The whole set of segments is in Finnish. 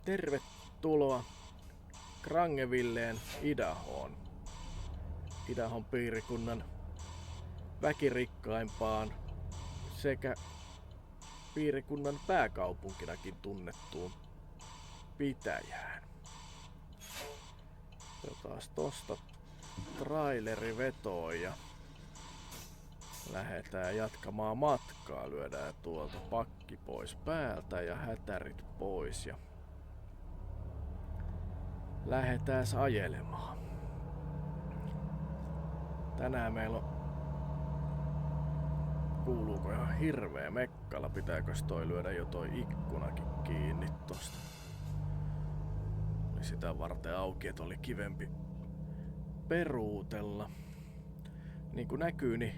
Tervetuloa Grangevilleen Idahoon. Idahon piirikunnan väkirikkaimpaan sekä piirikunnan pääkaupunkinakin tunnettuun pitäjään. Otetaan tosta traileri vetoon ja lähdetään jatkamaan matkaa. Lyödään tuolta pakki pois päältä ja hätärit pois ja lähdetään ajelemaan. Tänään meillä on... Kuuluuko ihan hirveä mekkala? Pitääkös toi lyödä jo toi ikkunakin kiinni tosta? Oli sitä varten auki, että oli kivempi peruutella. Niin kuin näkyy, niin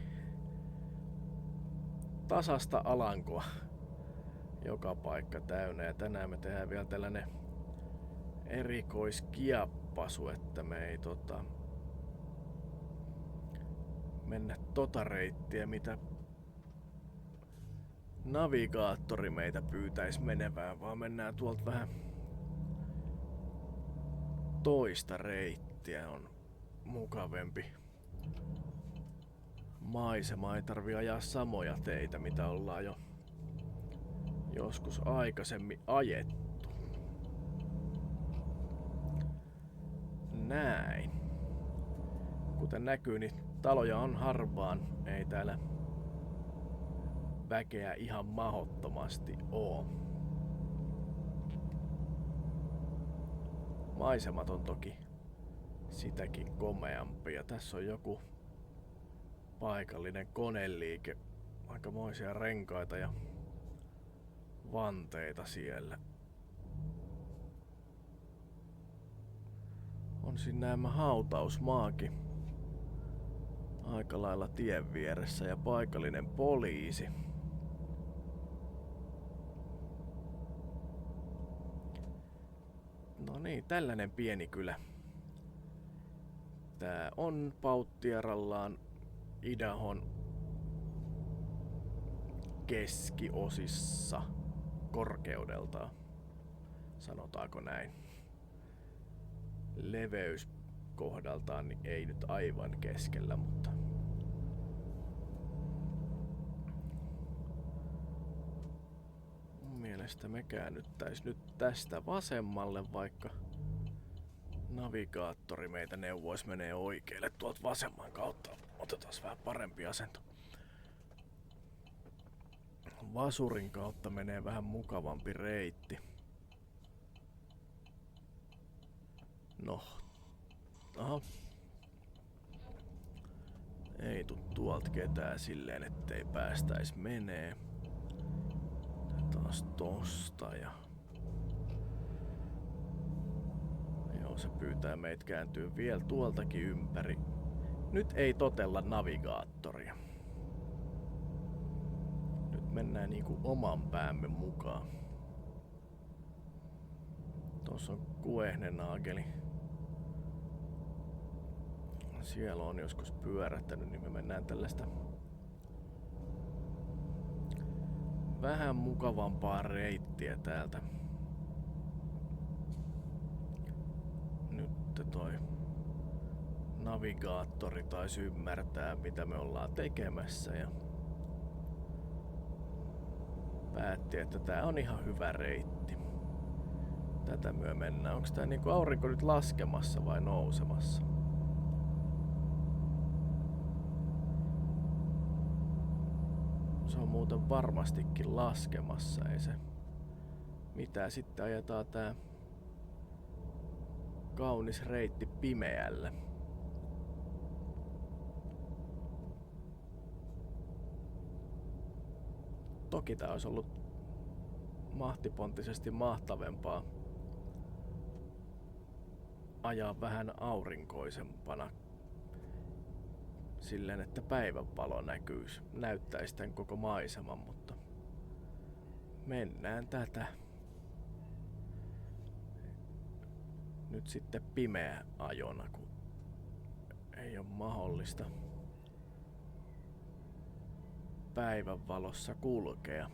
tasasta alankoa joka paikka täynnä. Ja tänään me tehdään vielä tällainen erikoiskiappasu, että me ei mennä tota reittiä, mitä navigaattori meitä pyytäisi menevään, vaan mennään tuolta vähän toista reittiä. On mukavempi maisema, ei tarvi ajaa samoja teitä, mitä ollaan jo joskus aikaisemmin ajettu. Näin. Kuten näkyy, niin taloja on harvaan. Ei täällä väkeä ihan mahdottomasti oo. Maisemat on toki sitäkin komeampia. Tässä on joku paikallinen koneliike. Aikamoisia renkaita ja vanteita siellä. On siinä nämä hautausmaakin aika lailla tien vieressä ja paikallinen poliisi. No niin, tällainen pieni kylä. Tää on Pauttierallaan Idahon keskiosissa korkeudeltaan. Sanotaanko näin? Leveys kohdaltaan niin ei nyt aivan keskellä, mutta mun mielestä me käännyttäis nyt tästä vasemmalle, vaikka navigaattori meitä neuvois menee oikealle tuolta vasemman kautta. Otetaan vähän parempi asento. Vasurin kautta menee vähän mukavampi reitti. No. Aha. Ei tuu tuolta ketään silleen, ettei päästäis menee. Taas tosta ja... Joo, se pyytää meitä kääntyä vielä tuoltakin ympäri. Nyt ei totella navigaattoria. Nyt mennään niinku oman päämme mukaan. Tuossa on Kuehnenaageli. Siellä on joskus pyörähtänyt, niin me mennään tällaista vähän mukavampaa reittiä täältä. Nyt toi navigaattori taisi ymmärtää, mitä me ollaan tekemässä ja päätti, että tää on ihan hyvä reitti. Tätä myö mennään. Onks tää niinku aurinko nyt laskemassa vai nousemassa? Se on muuten varmastikin laskemassa, ei se mitään. Sitten ajetaan tää kaunis reitti pimeällä. Toki tää olisi ollut mahtipontisesti mahtavempaa ajaa vähän aurinkoisempana silleen, että päivänvalo näyttäisi tämän koko maiseman, mutta mennään tätä nyt sitten pimeä ajona, kun ei ole mahdollista päivänvalossa kulkea.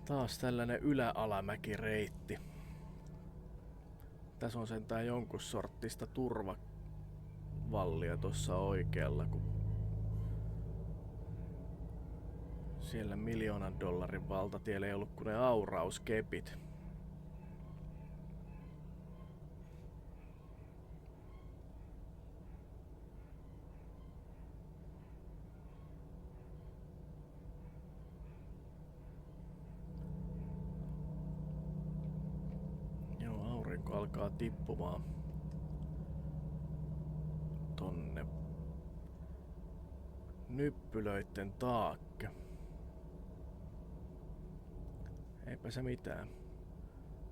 Taas tällainen ylä-alamäkireitti. Tässä on sentään jonkun sorttista turvavallia tuossa oikealla, kun siellä $1 000 000 valtatiellä ei ollut kuin ne aurauskepit. Joo, aurinko alkaa tippumaan tonne nyppylöitten taakke. Eipä se mitään.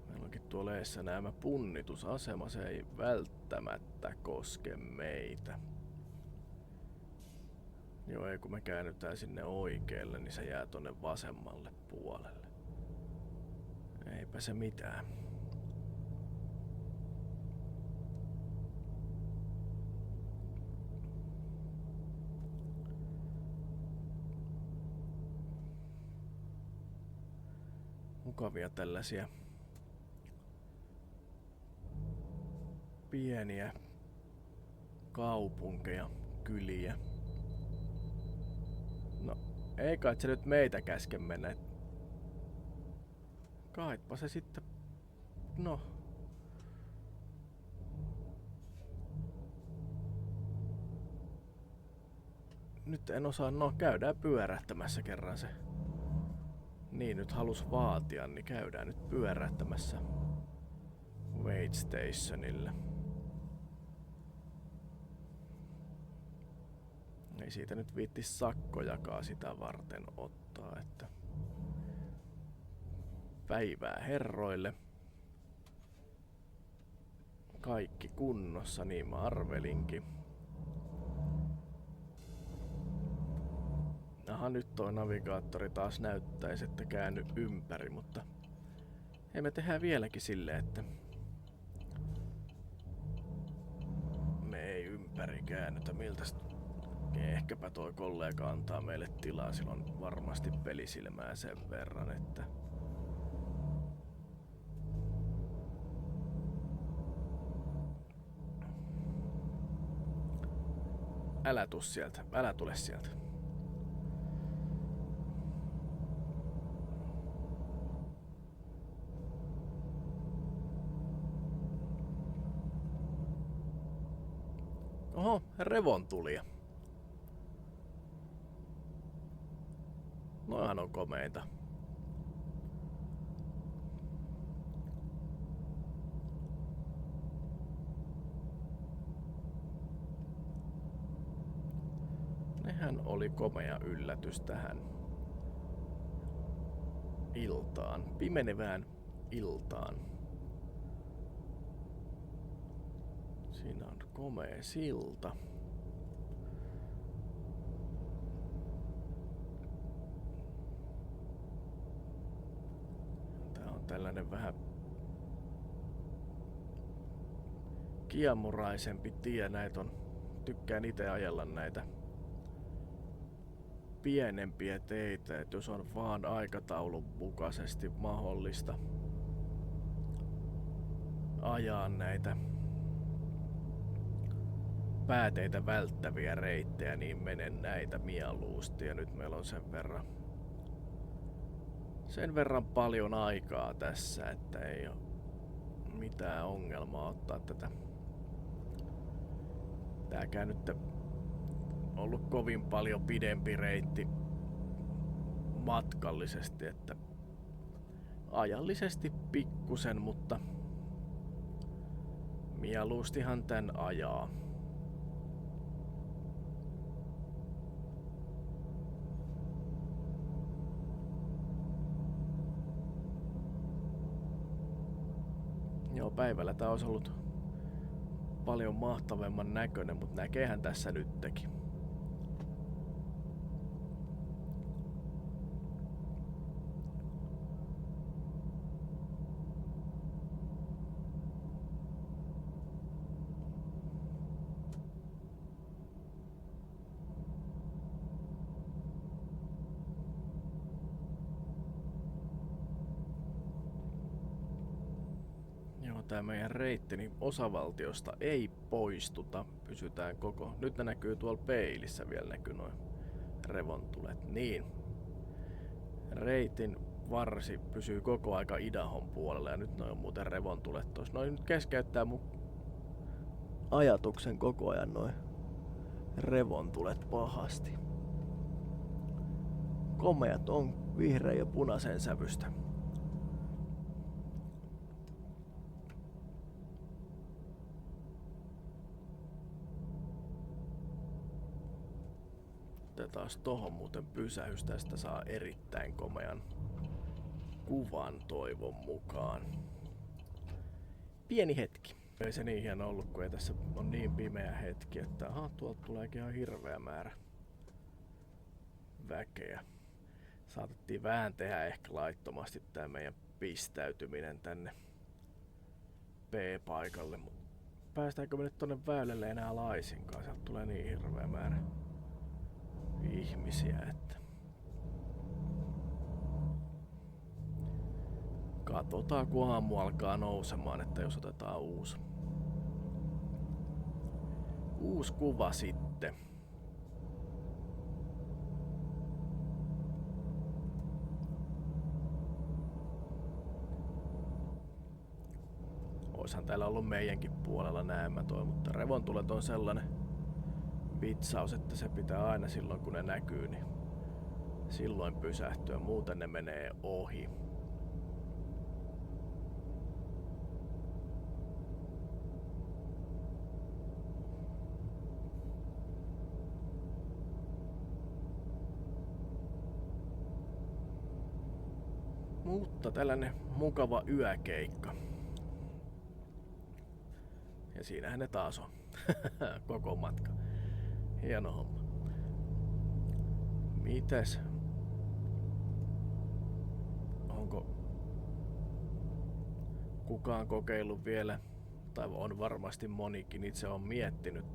Meillä onkin tuolla eessä nämä punnitusasema, se ei välttämättä koske meitä. Joo, ei kun me käännytään sinne oikealle, niin se jää tonne vasemmalle puolelle. Eipä se mitään. Mukavia tällaisia pieniä kaupunkeja, kyliä. No, ei kai se nyt meitä käske mennä. Kaitpa se sitten. No. Nyt en osaa, no käydään pyörähtämässä kerran se. Niin nyt halus vaatia, niin käydään nyt pyörähtämässä Wait Stationille. Ei siitä nyt viittis sakkojakaan sitä varten ottaa, että päivää herroille. Kaikki kunnossa, niin mä arvelinkin. Aha, nyt toi navigaattori taas näyttäisi, että käänny ympäri, mutta ei me tehdään vieläkin silleen, että me ei ympäri käännytä. Miltäs ehkäpä toi kollega antaa meille tilaa, sillä on varmasti pelisilmää sen verran, että älä tuu sieltä, älä tule sieltä. Oho, revontulia. Noihan on komeita. Nehän oli komea yllätys tähän iltaan, pimenevään iltaan. Siinä on komea silta. Tää on tällainen vähän kiemuraisempi tie. Näitä on, tykkään itse ajella näitä pienempiä teitä, että jos on vaan aikataulun mukaisesti mahdollista ajaa näitä pääteitä välttäviä reittejä, niin menen näitä mieluusti. Ja nyt meillä on sen verran paljon aikaa tässä, että ei ole mitään ongelmaa ottaa tätä. Tääkään nyt ollut kovin paljon pidempi reitti matkallisesti, että ajallisesti pikkusen, mutta mieluustihan tän ajaa. Joo, päivällä tää olisi ollut paljon mahtavemman näköinen, mutta näkeehän tässä nytkin. tää meidän reitti, niin osavaltiosta ei poistuta. Pysytään koko... Nyt ne näkyy tuolla peilissä vielä näkyy noin revontulet. Niin. Reitin varsi pysyy koko aika Idahon puolella ja nyt noin on muuten revontulet tossa. Noin nyt keskeyttää mun ajatuksen koko ajan noin revontulet pahasti. Komeat on vihreän ja punaisen sävystä. Otetaan tohon muuten pysähys, tästä saa erittäin komean kuvan toivon mukaan. Pieni hetki. Ei se niin hieno ollut, kun ei tässä on niin pimeä hetki, että tuolta tuleekin ihan hirveä määrä väkeä. Saatettiin vähän tehdä ehkä laittomasti tää meidän pistäytyminen tänne P-paikalle, mutta päästäänkö me nyt tonne väylälle enää laisinkaan? Sieltä tulee niin hirveä määrä ihmisiä, että katsotaan kun aamu alkaa nousemaan, että jos otetaan uusi kuva sitten. Oishan täällä ollut meidänkin puolella näemmä toi, mutta revontulet on sellainen vitsaus, että se pitää aina silloin kun ne näkyy, niin silloin pysähtyä, muuten ne menee ohi. Mutta tällainen mukava yökeikka. Ja siinähän ne taas on. Koko matka. Hieno homma. Mites? Onko kukaan kokeillut vielä, tai on varmasti monikin itse on miettinyt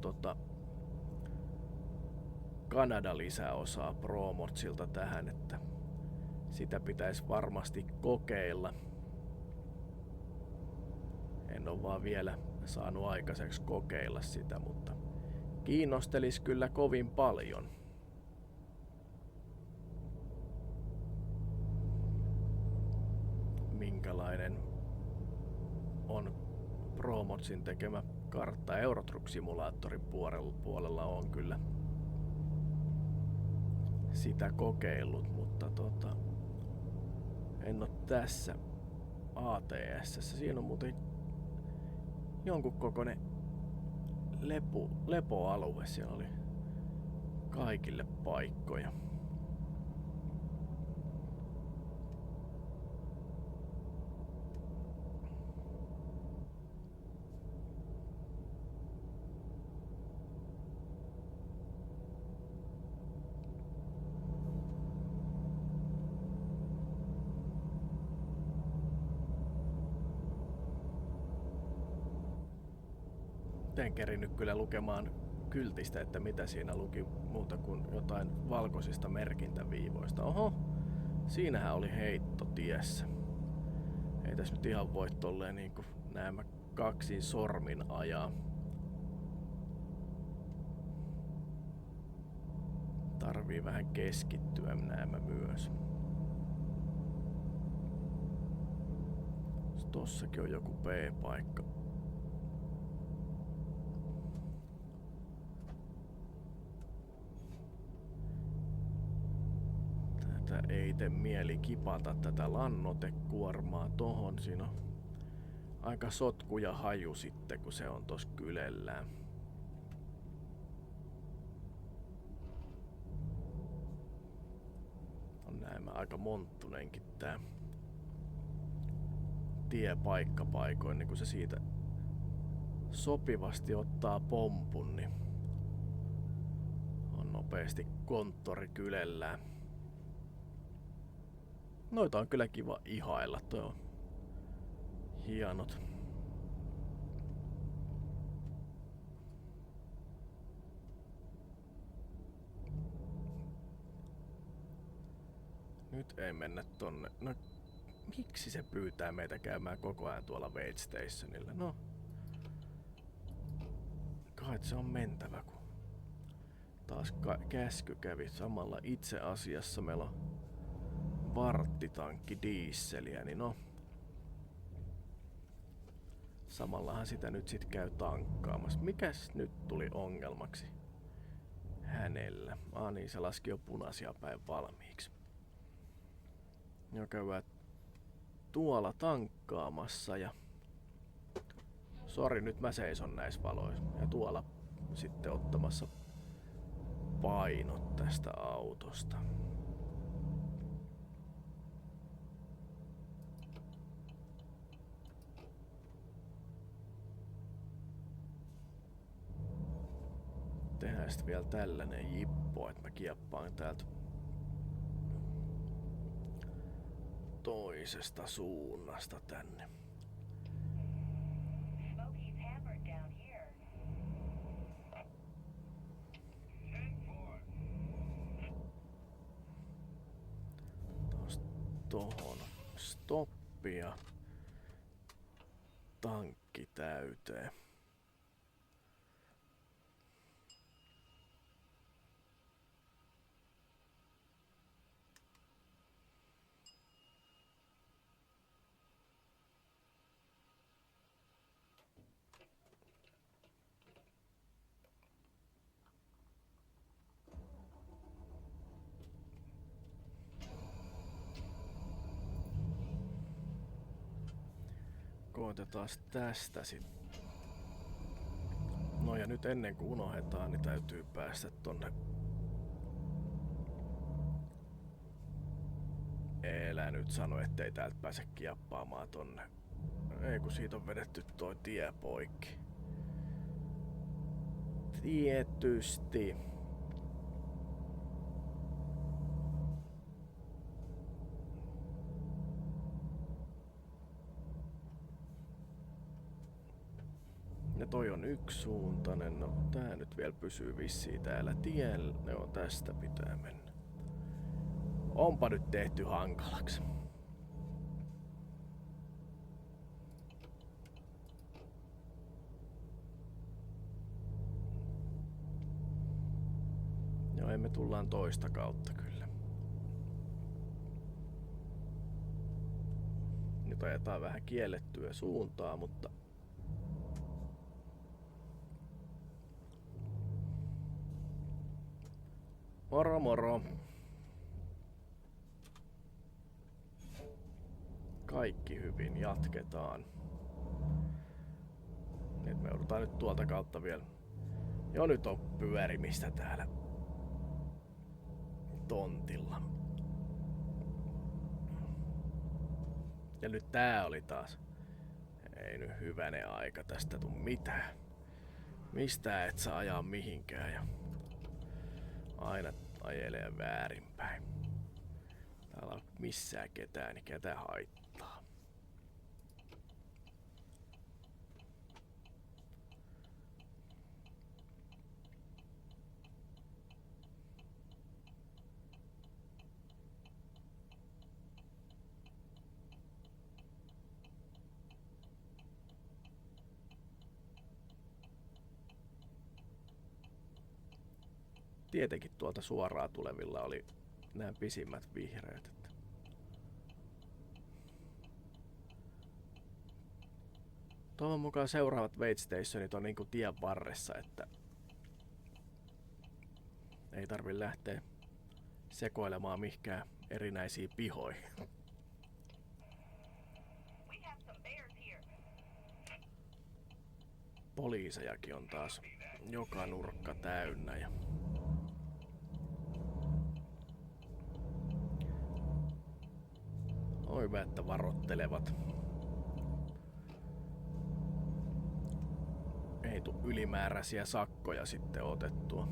Kanada-lisäosaa Promotsilta tähän, että sitä pitäisi varmasti kokeilla. En ole vaan vielä saanut aikaiseksi kokeilla sitä, mutta kiinnostelis kyllä kovin paljon. Minkälainen on Promotsin tekemä kartta Euro Truck Simulatorin puolella on kyllä sitä kokeillut, mutta en oo tässä ATS. Siinä on muuten jonkun kokoinen lepoalue. Siellä oli kaikille paikkoja. En kerinyt kyllä lukemaan kyltistä, että mitä siinä luki muuta kuin jotain valkoisista merkintäviivoista. Oho, siinähän oli heitto tiessä. Ei tässä nyt ihan voi tolleen niinku näemmä kaksin sormin ajaa. Tarvii vähän keskittyä näemmä myös. Tossakin on joku P-paikka. Ei tee mieli kipata tätä lannotekuormaa tohon. Siinä on aika sotku ja haju sitten, kun se on tossa kylellään. On näemmä aika monttunenkin tää tie paikkapaikoin, niin kun se siitä sopivasti ottaa pompun, niin on nopeasti konttori kylellään. Noita on kyllä kiva ihailla, toi on hienot. Nyt ei mennä tonne. No, Miksi se pyytää meitä käymään koko ajan tuolla Wait Stationilla? No. Kai se on mentävä, kun taas käsky kävi. Samalla itse asiassa meillä on varttitankki diisseliä, niin no. Samallahan sitä nyt sit käy tankkaamassa. Mikäs nyt tuli ongelmaksi hänellä? Niin se laski jo punaisia päin valmiiksi. Ja käydään tuolla tankkaamassa ja... Sori, nyt mä seison näissä valoissa. Ja tuolla sitten ottamassa painot tästä autosta. Tehdään sitten vielä tällainen jippo, että mä kieppaan täältä toisesta suunnasta tänne. Tohon stoppia. Tankki täyteen. Koitetaan tästä sitten. No ja nyt ennen kuin unohdetaan, niin täytyy päästä tonne. Elä nyt sano, ettei täältä pääse kieppaamaan tonne. Ei kun siitä on vedetty toi tie poikki. Tietysti. Ja toi on yksisuuntainen, no tää nyt vielä pysyy vissiin täällä tiellä, ne on tästä pitää mennä. Onpa nyt tehty hankalaksi. Joo, me tullaan toista kautta kyllä. Nyt ajetaan vähän kiellettyä suuntaa, mutta moro moro. Kaikki hyvin, jatketaan. Nyt me joudutaan nyt tuolta kautta vielä. Jo nyt on pyörimistä täällä tontilla. Ja nyt tää oli taas. Ei nyt hyvänen aika, tästä tuu mitään. Mistä et saa ajaa mihinkään ja aina ajelee väärinpäin. Täällä on missään ketään, niin ketä haittaa. Tietenkin tuolta suoraan tulevilla oli nämä pisimmät vihreät. Toivon mukaan seuraavat Wait Stationit on niinku tien varressa, että ei tarvi lähteä sekoilemaan mihinkään erinäisiin pihoihin. Poliisejakin on taas joka nurkka täynnä ja on hyvä, että varoittelevat. Ei tule ylimääräisiä sakkoja sitten otettua.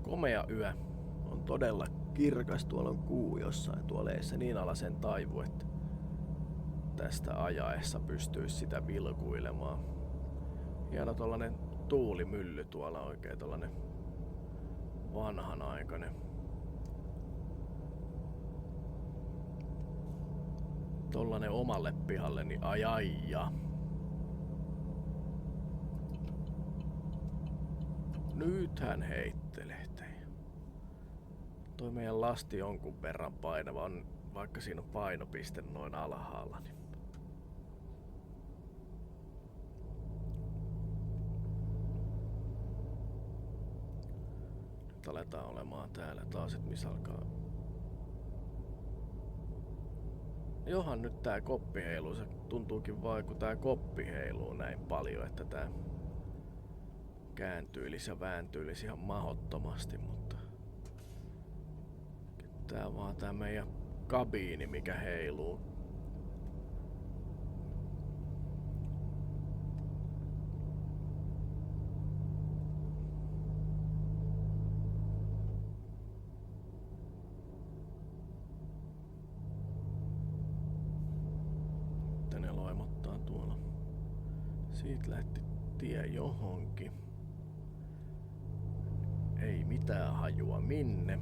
Komea yö. On todella kirkas, tuolla on kuu jossain tuolla eessä niin alasen taivu, että tästä ajaessa pystyisi sitä vilkuilemaan. Hieno tollanen tuulimylly tuolla, oikein tollanen vanhanaikainen. Tollanen omalle pihalle, niin ajaija. Nyt hän heittelee. Toi meidän lasti jonkun verran painava on, vaikka siinä on painopiste noin alhaalla. Niin nyt aletaan olemaan täällä taas, että missä alkaa. Johan nyt tää koppi heiluu, se tuntuukin vaan kun tää koppi heiluu näin paljon, että tää kääntyilisi ja vääntyilisi ihan mahdottomasti, mutta tää vaan tää meidän kabiini mikä heiluu. Ne loimottaa tuolla. Siitä lähti tie johonkin. Ei mitään hajua minne.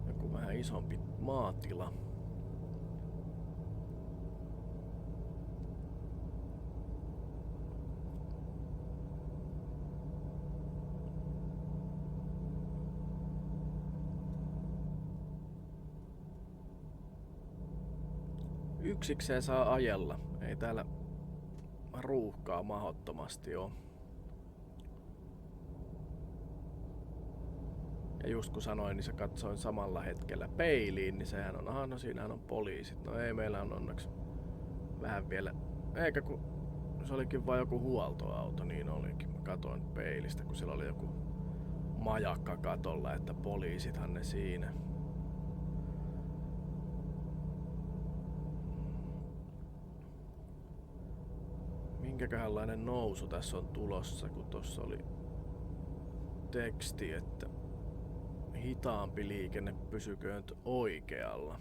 Joku vähän isompi maatila. Yksikseen saa ajella. Ei täällä ruuhkaa mahdottomasti oo. Ja just kun sanoin, niin se katsoin samalla hetkellä peiliin, niin sehän on, no siinähän on poliisit. No ei, meillä on onneksi vähän vielä, eikä kun se olikin vain joku huoltoauto, niin olikin. Mä katoin peilistä, kun siellä oli joku majakka katolla, että poliisithan ne siinä. Minkäköhänlainen nousu tässä on tulossa, kun tossa oli teksti, että hitaampi liikenne pysyköön oikealla.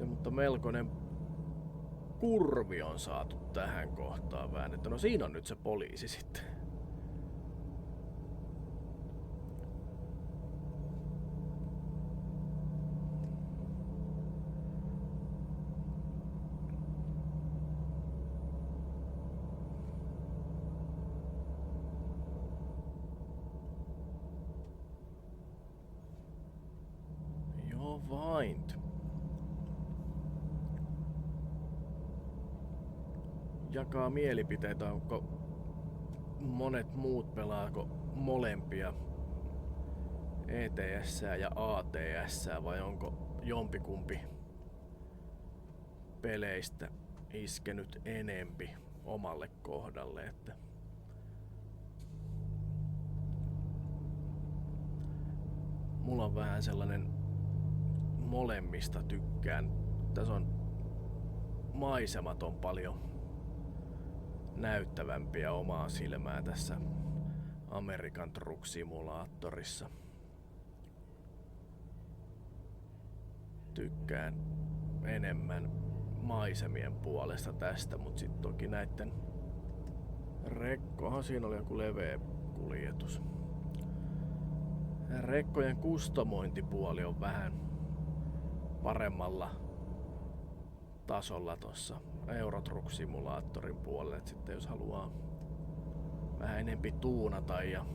Mutta melkoinen kurvi on saatu tähän kohtaan väännetty. No siinä on nyt se poliisi sitten. Vain. Jakaa mielipiteitä, onko monet muut pelaako molempia ETS ja ATS vai onko jompikumpi peleistä iskenyt enempi omalle kohdalle, että mulla on vähän sellainen molemmista tykkään. Tässä on maisemat on paljon näyttävämpiä omaa silmää tässä American Truck Simulaattorissa. Tykkään enemmän maisemien puolesta tästä, mutta sitten toki näitten rekkohan siinä oli joku leveä kuljetus. Rekkojen kustomointipuoli on vähän paremmalla tasolla tossa Euro Truck Simulaattorin puolelle, et sitten jos haluaa vähän enempi tuunata ja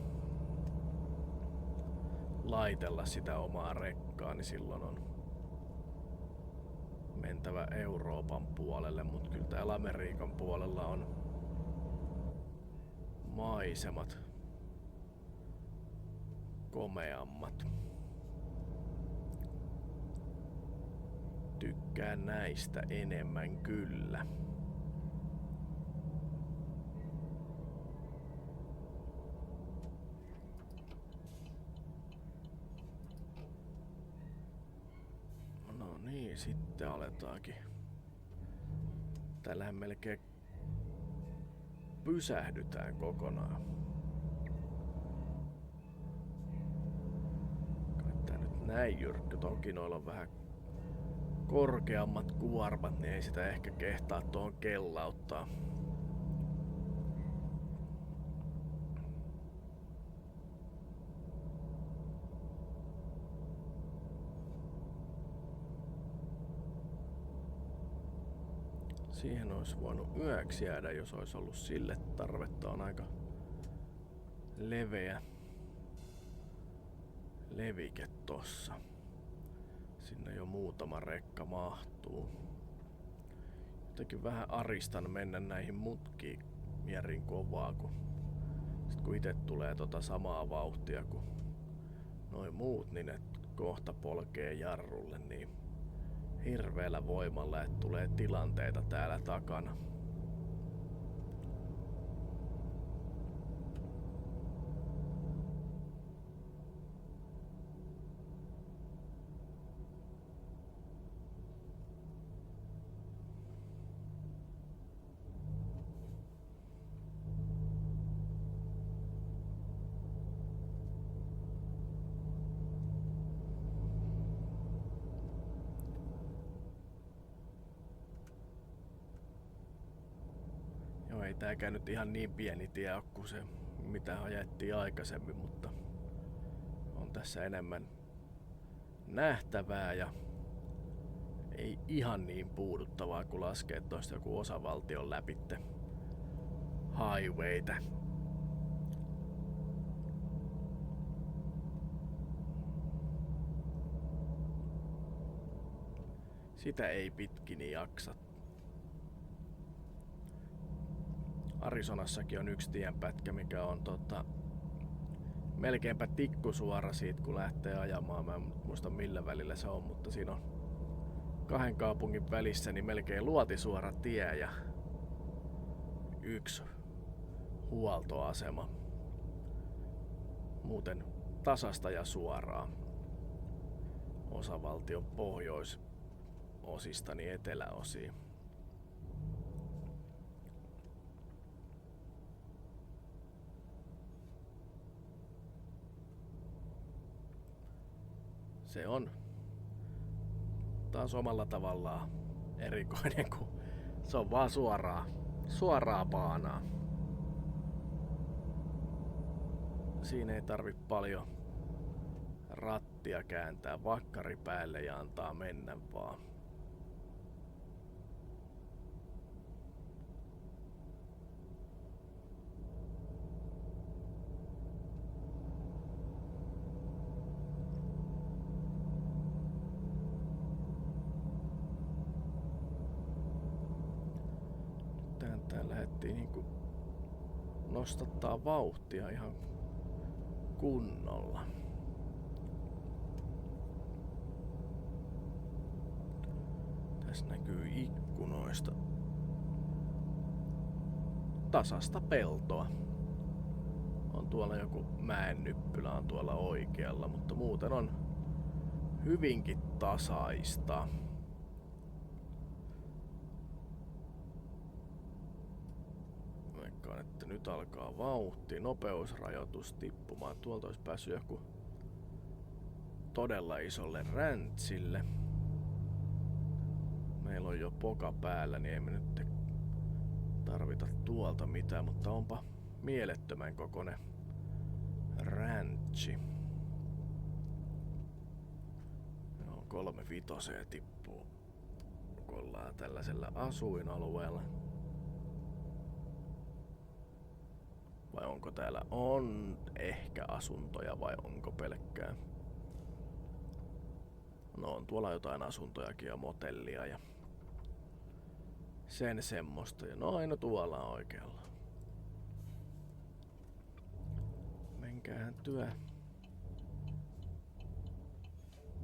laitella sitä omaa rekkaa, niin silloin on mentävä Euroopan puolelle, mutta kyllä täällä Amerikan puolella on maisemat komeammat. Tykkään näistä enemmän kyllä. No niin, sitten aletaankin. Täällähän melkein pysähdytään kokonaan. näin jyrkkä. Toki noilla on vähän korkeammat kuormat, niin ei sitä ehkä kehtaa tuohon kellauttaa. Siihen olisi voinut yöksi jäädä, jos olisi ollut sille tarvetta. On aika leveä levike tossa. Sinne jo muutama rekka mahtuu. Jotenkin vähän aristan mennä näihin mutkiin järin kovaa, kun itse tulee samaa vauhtia kuin noin muut, niin ne kohta polkee jarrulle niin hirveällä voimalla, että tulee tilanteita täällä takana. Ei tääkään nyt ihan niin pieni tie ole kuin se, mitä ajettiin aikaisemmin, mutta on tässä enemmän nähtävää ja ei ihan niin puuduttavaa kuin laskee toista joku osavaltion läpitte highwaytä. Sitä ei pitkin jaksa. Arizonassakin on yksi tienpätkä, mikä on melkeinpä tikkusuora siitä, kun lähtee ajamaan. Mä en muista millä välillä se on, mutta siinä on kahden kaupungin välissä niin melkein luotisuora tie ja yksi huoltoasema. Muuten tasasta ja suoraa osavaltion pohjoisosista niin eteläosiin. Se on taas omalla tavallaan erikoinen, kun se on vaan suoraa paanaa. Siinä ei tarvi paljon rattia kääntää vakkari päälle ja antaa mennä vaan. Tää lähdettiin niinku nostattaa vauhtia ihan kunnolla. Tässä näkyy ikkunoista tasasta peltoa. On tuolla joku mäennyppylä on tuolla oikealla, mutta muuten on hyvinkin tasaista. Veikkaan, että nyt alkaa vauhti, nopeusrajoitus tippumaan. Tuolta olisi päässyt joku todella isolle räntsille. Meillä on jo poka päällä, niin ei me nyt tarvita tuolta mitään, mutta onpa mielettömän kokoinen räntsi. No, 3.5 tippuu, kun ollaan tällaisella asuinalueella. Vai onko täällä on ehkä asuntoja vai onko pelkkää? No on tuolla jotain asuntojakin ja motellia ja sen semmoista. Ja no aina tuolla oikealla. Menkäähän työ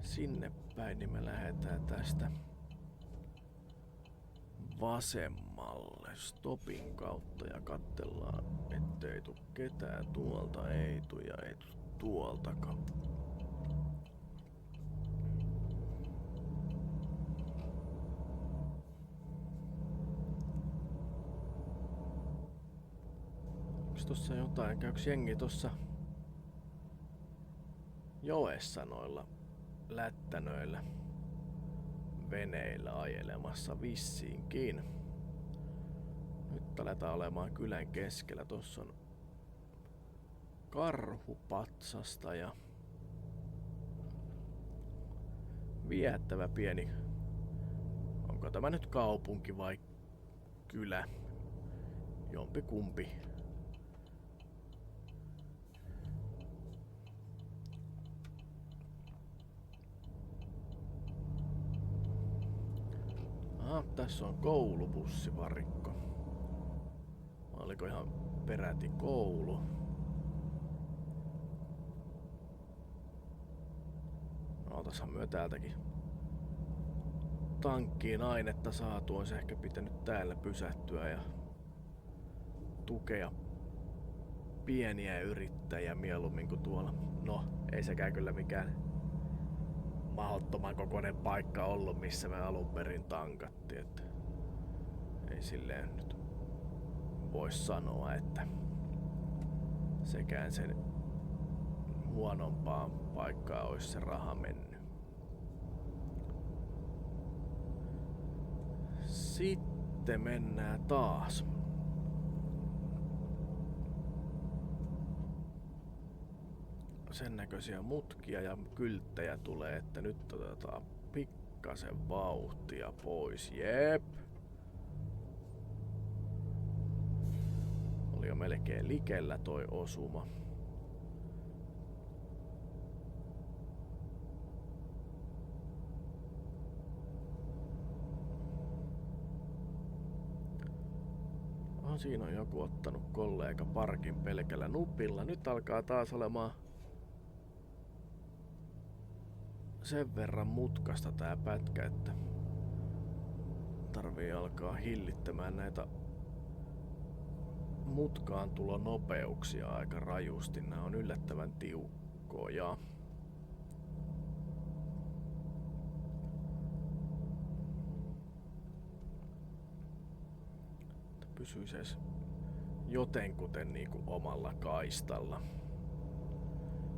sinne päin, niin me lähdetään tästä vasemmalle stopin kautta ja katsellaan, ettei tuu ketään tuolta, ei tuu ja ei tuu tuoltakaan. Onks tossa jotain? Käyks jengi tossa joessa noilla lättänöillä veneillä ajelemassa vissiinkin. Nyt aletaan olemaan kylän keskellä. Tossa on karhupatsasta ja viehättävä pieni. Onko tämä nyt kaupunki vai kylä? Jompi kumpi. Aha, tässä on koulubussivarikko. Oliko ihan peräti koulu? Ootashan myö täältäkin tankkiin ainetta saatu. Olisi ehkä pitänyt täällä pysähtyä ja tukea pieniä yrittäjiä mieluummin kuin tuolla. No, ei sekään kyllä mikään mahdottoman kokoinen paikka ollut, missä me alun perin tankattiin. Että ei silleen nyt vois sanoa, että sekään sen huonompaan paikkaan olisi se raha mennyt. Sitten mennään taas. Sen näköisiä mutkia ja kylttejä tulee, että nyt otetaan pikkasen vauhtia pois. Jep. Oli jo melkein likellä toi osuma. Siinä on joku ottanut kollega parkin pelkällä nupilla. Nyt alkaa taas olemaan sen verran mutkasta tää pätkä, että tarvii alkaa hillittämään näitä mutkaan tulonopeuksia aika rajusti. Nää on yllättävän tiukkoja. Pysyisi edes jotenkuten niinku omalla kaistalla.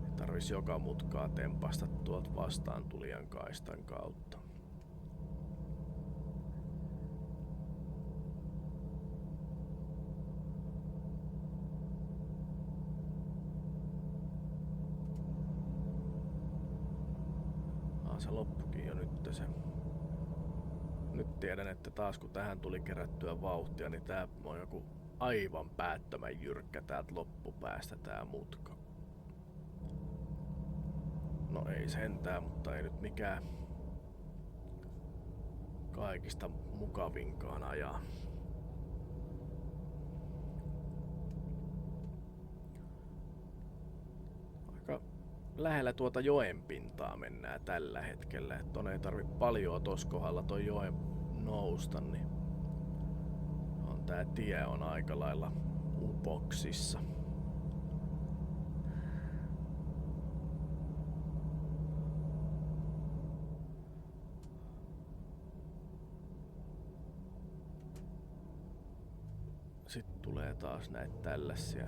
Ei tarvis joka mutkaa tempasta tuolta vastaan tulijan kaistan kautta. Se loppukin jo nyt se. Nyt tiedän, että taas kun tähän tuli kerättyä vauhtia, niin tää on joku aivan päättömän jyrkkä täältä loppupäästä tää mutka. No ei sentään, mutta ei nyt mikään kaikista mukavinkaan ajaa. Aika lähellä tuota joen pintaa mennään tällä hetkellä, että on ei tarvi paljon tossa kohdalla toi joen nousta, niin on tää tie on aika lailla upoksissa. Sitten tulee taas näitä tällaisia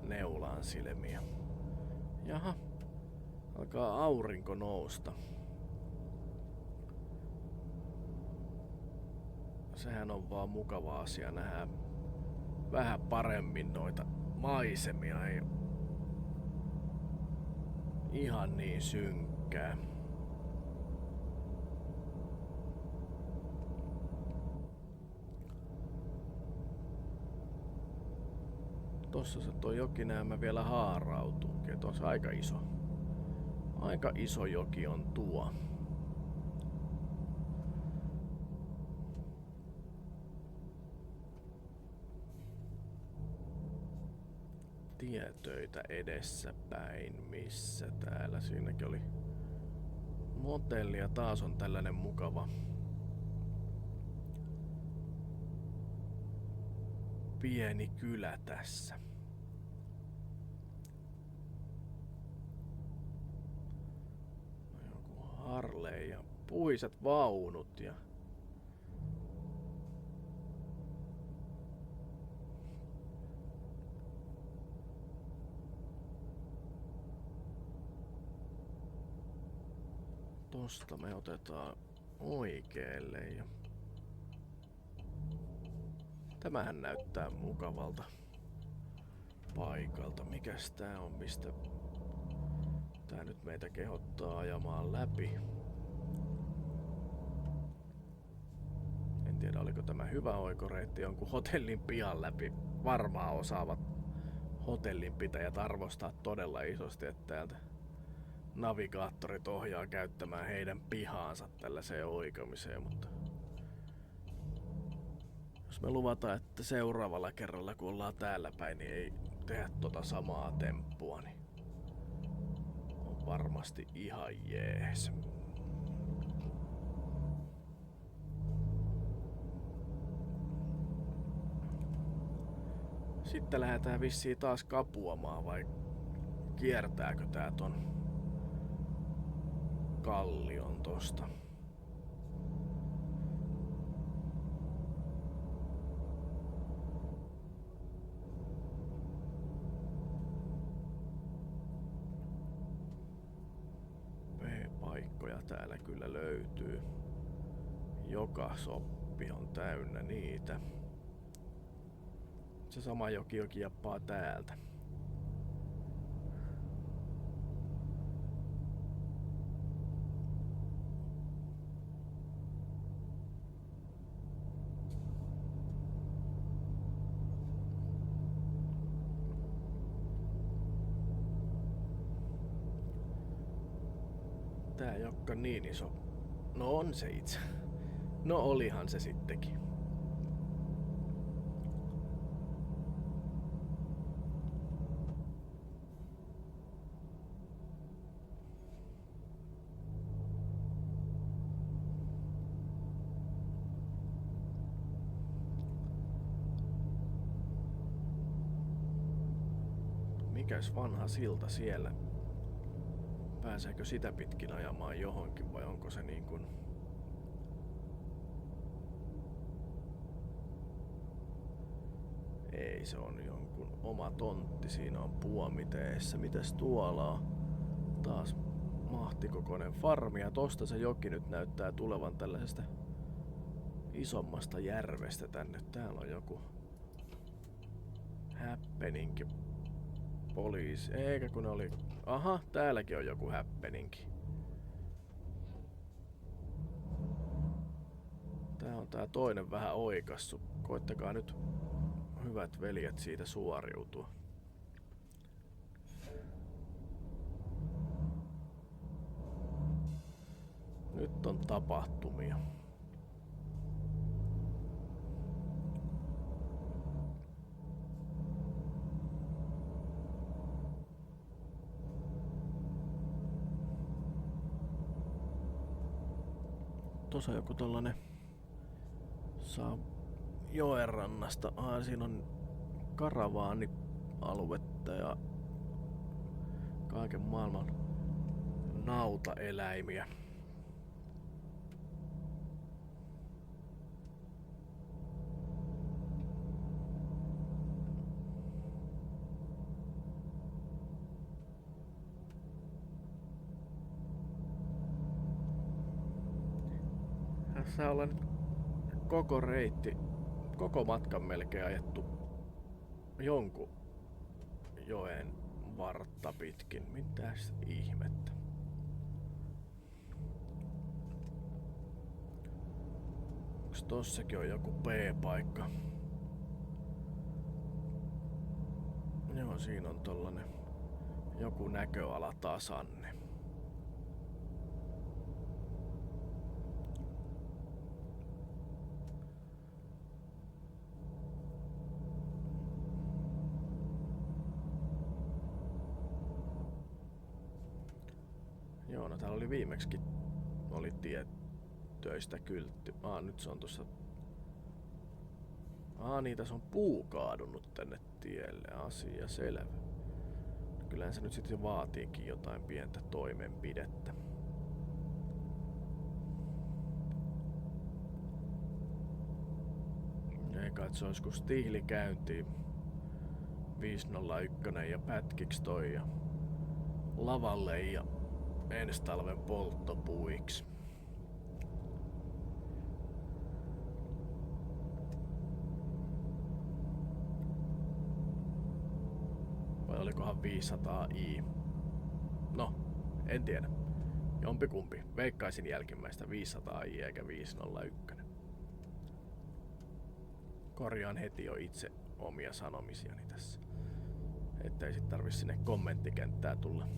neulaan silmiä. Jaha, alkaa aurinko nousta. Sehän on vaan mukava asia nähdä vähän paremmin noita maisemia. Ei ihan niin synkkää. Tossa se toi jokinäämä vielä haarautuukin, että on se aika iso. Aika iso joki on tuo. Tietöitä edessäpäin, missä täällä siinäkin oli motelli ja taas on tällainen mukava pieni kylä tässä. Joku Harley ja puiset vaunut ja Tosta me otetaan oikealle ja tämähän näyttää mukavalta paikalta. Mikäs tää on, mistä tää nyt meitä kehottaa ajamaan läpi? En tiedä, oliko tämä hyvä oikoreitti jonkun hotellin pian läpi. Varmaan osaavat hotellinpitäjät arvostaa todella isosti, että täältä navigaattorit ohjaa käyttämään heidän pihaansa tällaiseen oikamiseen, mutta jos me luvataan, että seuraavalla kerralla kun ollaan täällä päin, niin ei tehdä tota samaa temppua, niin on varmasti ihan jees. Sitten lähdetään vissiin taas kapuamaan, vai kiertääkö tää ton kallion tosta? P-paikkoja täällä kyllä löytyy. Joka soppi on täynnä niitä. Se sama joki jappaa täältä. Tää ei olekaan niin iso. No on se itse. No olihan se sittenkin. Mikäs vanha silta siellä? Pääseekö sitä pitkin ajamaan johonkin vai onko se niin kuin... Ei, se on jonkun oma tontti. Siinä on puomiteessä. Mitäs tuolla on? Taas mahtikokoinen farmi ja tosta se joki nyt näyttää tulevan tällaisesta isommasta järvestä tänne. Täällä on joku häppeninki. Poliisi. Eikä kun ne oli... Aha, täälläkin on joku häppeninki. Tää on tää toinen vähän oikassu. Koittakaa nyt, hyvät veljet, siitä suoriutua. Nyt on tapahtumia. Tuossa joku tollanen saa joen rannasta. Siinä on karavaanialuetta ja kaiken maailman nautaeläimiä. Tässä ollaan koko reitti, koko matkan melkein ajettu jonkun joen vartta pitkin. Mitäs ihmettä? Onks tossakin on joku P-paikka? Joo, siinä on tollanen joku näköalatasanne. Joo, no täällä oli viimeksikin oli tiettöistä kyltty. Nyt se on tossa... niin tässä on puu kaadunut tänne tielle. Asia selvä. Kyllähän se nyt sitten vaatiikin jotain pientä toimenpidettä. Ei kai se ois kun Stihli käyntiin 501 ja pätkiks toi ja lavalle ja ensi talven polttopuiksi. Vai olikohan 500i? No, en tiedä. Jompikumpi. Veikkaisin jälkimmäistä 500i eikä 501. Korjaan heti jo itse omia sanomisiani tässä. Ettei sit tarvi sinne kommenttikenttää tulla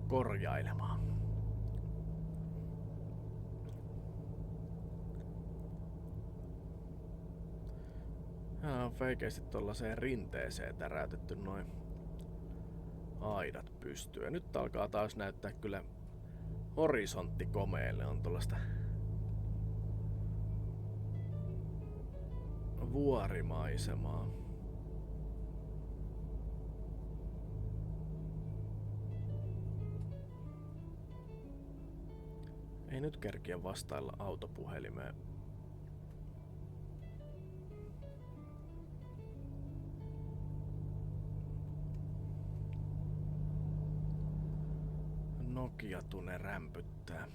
korjailemaan. On feikeästi tollaseen rinteeseen täräytetty noin aidat pystyyn. Ja nyt alkaa taas näyttää kyllä horisontti komeelle. On tollasta vuorimaisemaa. Ei nyt kerkiä vastailla autopuhelimeen. Nokia-tune rämpyttää.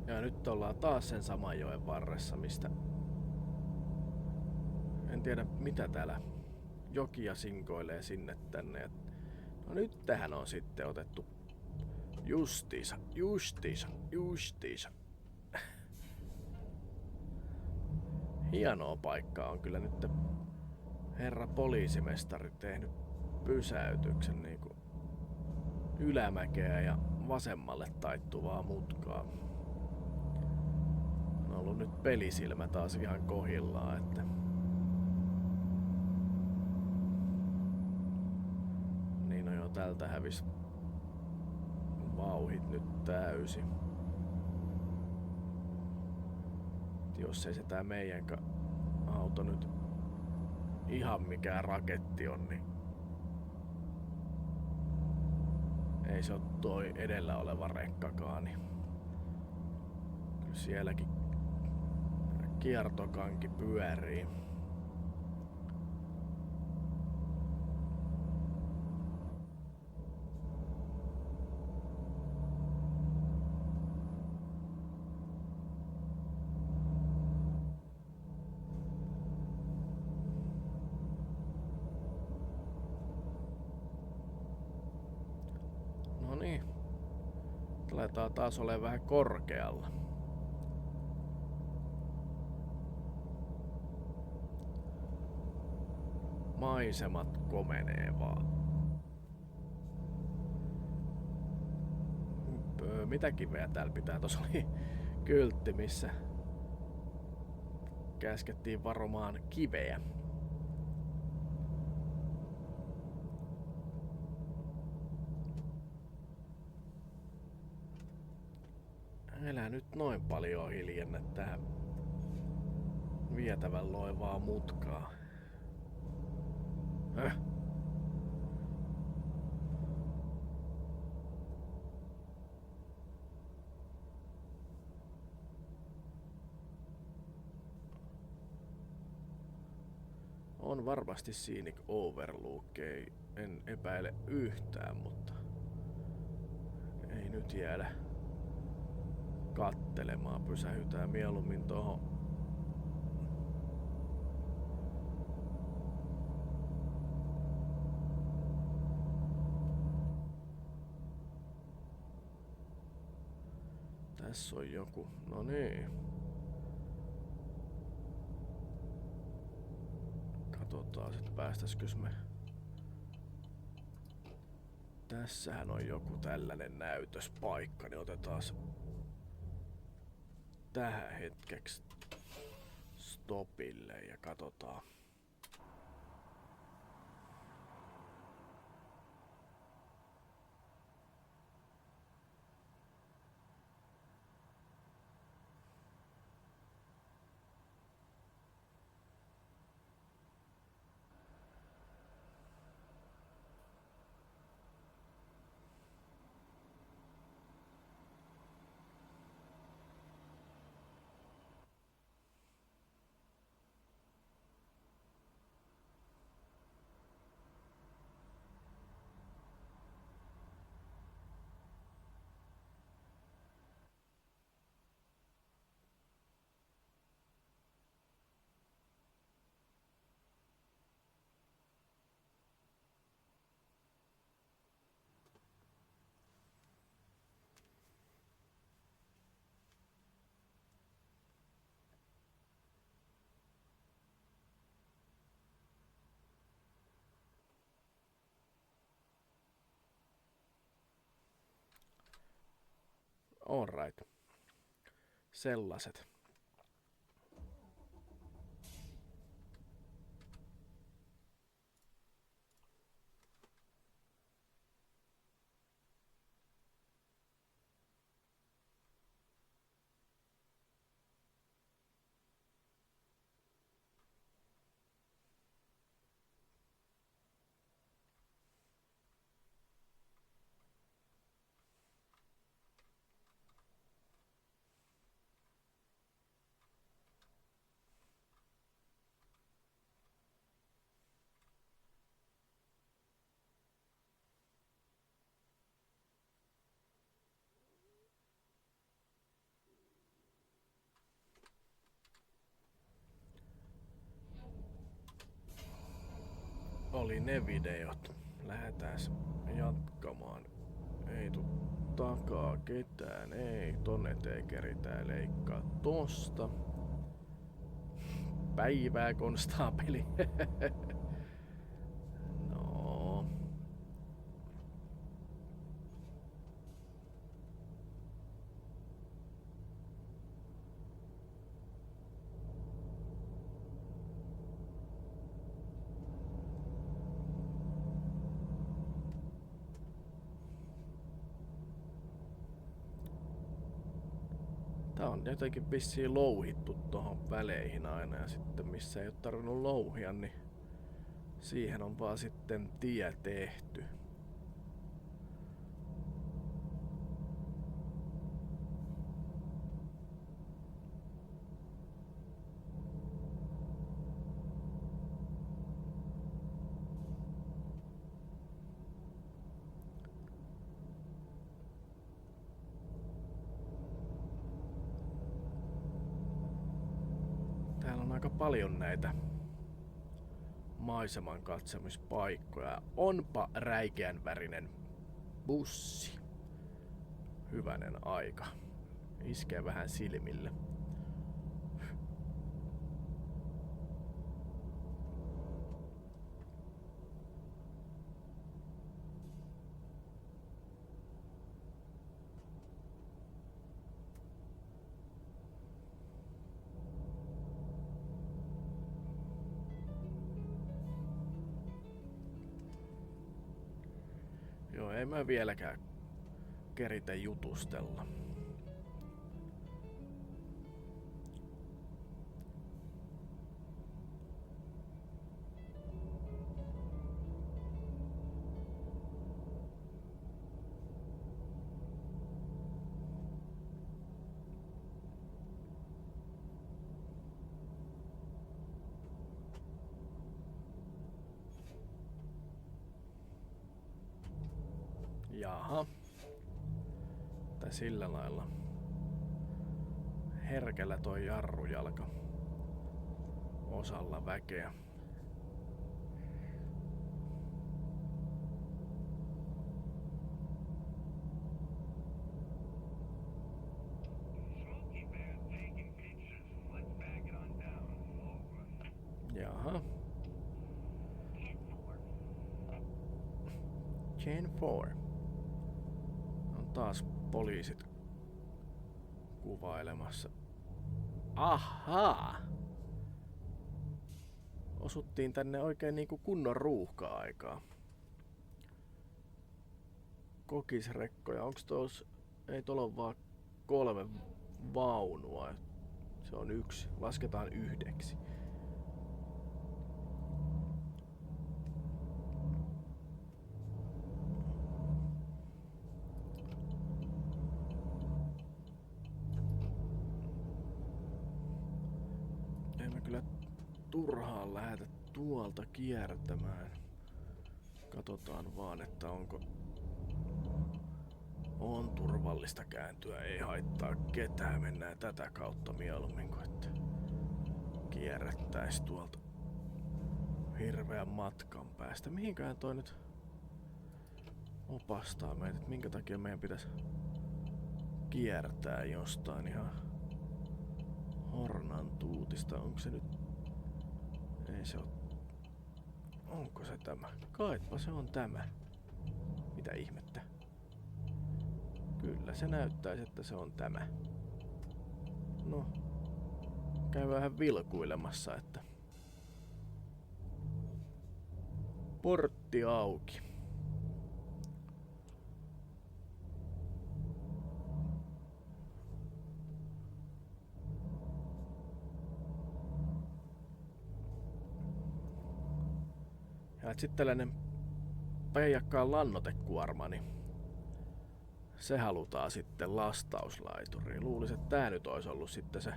Ja nyt ollaan taas sen saman joen varressa, mistä en tiedä mitä täällä jokia sinkoilee sinne tänne. No nyt tähän on sitten otettu justiisa. Hienoa paikkaa on kyllä nyt herra poliisimestari tehnyt pysäytyksen niinku ylämäkeä ja vasemmalle taittuvaa mutkaa. On ollut nyt pelisilmä taas ihan kohillaan, että niin on jo tältä hävis vauhit nyt täysin. Jos ei se tää meidän auto nyt ihan mikään raketti on, niin ei se oo toi edellä oleva rekkakaan, niin kyllä sielläkin kiertokanki pyörii. No niin. Taitaa taas olemaan vähän korkealla. Maisemat komenee vaan. Mitä kiveä täällä pitää? Tuossa oli kyltti, missä käskettiin varomaan kiveä. Älä nyt noin paljon hiljennä tähän vietävän loivaa mutkaa. On varmasti Scenic Overlook, en epäile yhtään, mutta ei nyt jäädä kattelemaan. Pysähytään mieluummin tohon tässä on joku. No niin. Katsotaan sit päästäisikös me. Tässähän on joku tällainen näytöspaikka, niin otetaan tähän hetkeksi stopille ja katsotaan. Alright. Sellaiset. Oli ne videot. Lähdetään jatkamaan. Ei tuu takaa ketään. Ei, tonne ei keritä leikkaa tosta. Päivää konstaapeli. No. Tää on jotenkin vissiin louhittu tohon väleihin aina ja sitten missä ei oo tarvinnut louhia, niin siihen on vaan sitten tie tehty. Täällä on aika paljon näitä maiseman katsomispaikkoja. Onpa räikeän värinen bussi. Hyvänen aika. Iskee vähän silmille. Joo, ei mä vieläkään keritä jutustella. Jaha. Tai sillä lailla. Herkällä toi jarrujalka. Osalla väkeä. Jaha. Gen 4. On taas poliisit kuvailemassa. Ahaa! Osuttiin tänne oikein niinku kunnon ruuhka-aikaa. Kokisrekkoja. Onks tos... Ei tuolla ole vaan 3 vaunua. Se on 1. Lasketaan 1. Ei mä kyllä turhaan lähetä tuolta kiertämään. Katsotaan vaan, että on turvallista kääntyä, ei haittaa ketään. Mennään tätä kautta mieluummin kuin että kierrättäis tuolta hirveän matkan päästä. Mihinkään toi nyt opastaa meitä, että minkä takia meidän pitäisi kiertää jostain ihan Hornan tuutista. Onko se nyt... Ei se oo... Onko se tämä? Kaipa se on tämä. Mitä ihmettä? Kyllä se näyttäisi, että se on tämä. No, käy vähän vilkuilemassa, että portti auki. Ja sitten tällainen peijakkaan lannotekuorma, niin se halutaan sitten lastauslaituriin. Luulisin, että tää nyt olisi ollut sitten se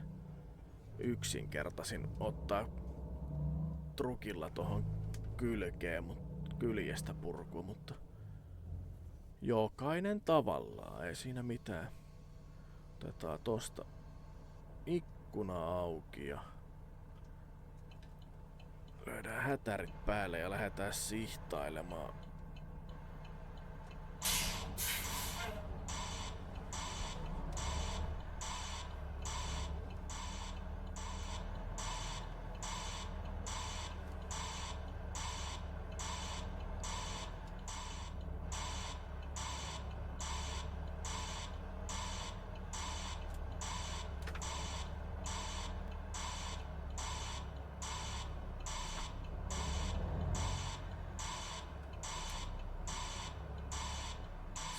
yksinkertaisin ottaa trukilla tohon kylkeen, kyljestä purku, mutta jokainen tavallaan, ei siinä mitään. Otetaan tosta ikkuna auki ja löydään hätärit päälle ja lähdetään sihtailemaan.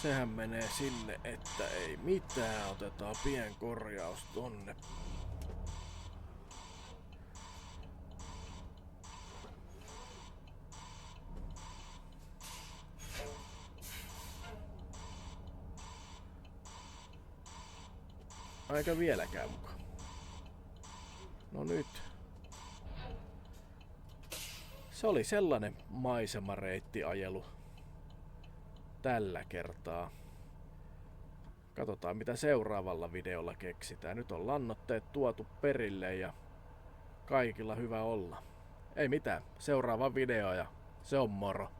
Sehän menee sinne, että ei mitään. Otetaan pien korjaus tonne. Aika vieläkään mukaan. No nyt. Se oli sellainen maisemareittiajelu tällä kertaa. Katsotaan mitä seuraavalla videolla keksitään. Nyt on lannoitteet tuotu perille ja kaikilla hyvä olla. Ei mitään, seuraava video ja se on moro.